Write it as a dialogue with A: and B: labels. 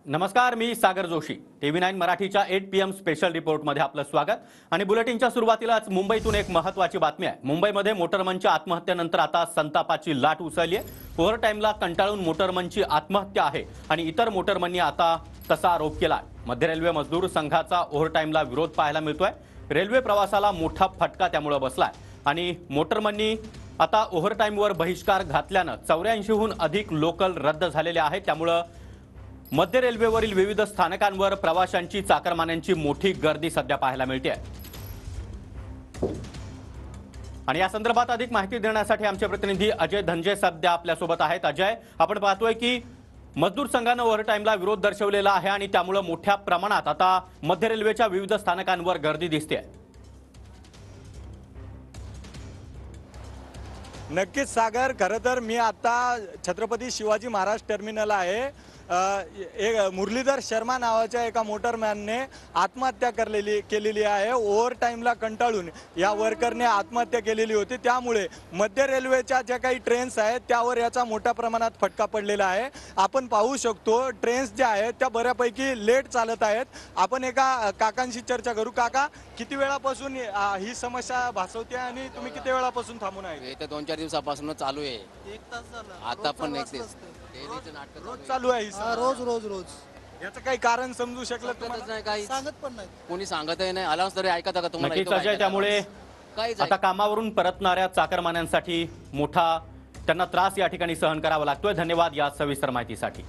A: नमस्कार, मी सागर जोशी. TV9 मराठीच्या 8 PM special रिपोर्टमध्ये आपलं स्वागत. आणि बुलेटिनच्या सुरुवातीलाच मुंबईतून एक महत्त्वाची बातमी आहे. मुंबईमध्ये मोटरमनच्या आत्महत्येनंतर आता संतापाची लाट उसळली आहे. ओव्हरटाईमला कंटाळून मोटरमनची आत्महत्या आहे आणि इतर मोटरमननी आता तसा आरोप केला. मध्य रेल्वे मजदूर संघाचा ओव्हरटाईमला विरोध पाहायला मिळतोय. रेल्वे प्रवासाला मोठा फटका त्यामुळे बसलाय आणि मोटरमननी आता ओव्हरटाईमवर बहिष्कार घातल्यानं 84हून अधिक लोकल रद्द झालेले आहेत. त्यामुळे मध्य रेल्वेवरील विविध स्थानकांवर प्रवाशांची चाकरमान्यांची मोठी गर्दी सध्या पाहायला मिळते. आणि या संदर्भात अधिक माहिती देण्यासाठी आमचे प्रतिनिधी अजय धनजे सध्या आपल्या सोबत आहेत. अजय, आपण पाहतोय की मजदूर संघाने ओव्हरटाईमला विरोध दर्शवलेला आहे आणि त्यामुळे मोठ्या प्रमाणात आता मध्य रेल्वेच्या विविध स्थानकांवर गर्दी दिसते.
B: नक्कीच सागर, खरं तर मी आता छत्रपती शिवाजी महाराज टर्मिनल आहे. एक मुरलीधर शर्मा नावाच्या एका मोटरमॅनने आत्महत्या केलेली आहे. ओव्हरटाईमला कंटाळून या वर्करने आत्महत्या केलेली होती. त्यामुळे मध्य रेल्वेच्या ज्या काही ट्रेन्स आहेत त्यावर याचा मोठ्या प्रमाणात फटका पडलेला आहे. आपण पाहू शकतो ट्रेन्स ज्या आहेत त्या बऱ्यापैकी लेट चालत आहेत. आपण एका काकांशी चर्चा करू. काका, किती वेळापासून ही समस्या भासवते आणि तुम्ही किती वेळापासून थांबून आहे?
C: ते 2-4 दिवसापासून चालू आहे.
D: 1 तास झाला.
C: आता पण एक
D: रोज
B: रोज चालू आहे ही समस्या.
D: रोज
B: याचं काही कारण समजू शकलं तुम्हाला?
C: नाही, काही
D: सांगत पण नाही.
C: कोणी सांगतही नाही. अलाउन्स तरी ऐकता का तुम्हाला?
A: नक्कीच
C: इथं
A: अजय,
C: ऐकायला
A: त्यामुळे
C: काहीच
A: आता कामावरून परतणाऱ्या चाकरमान्यांसाठी मोठा त्यांना त्रास या ठिकाणी सहन करावा लागतोय. धन्यवाद या सविस्तर माहितीसाठी.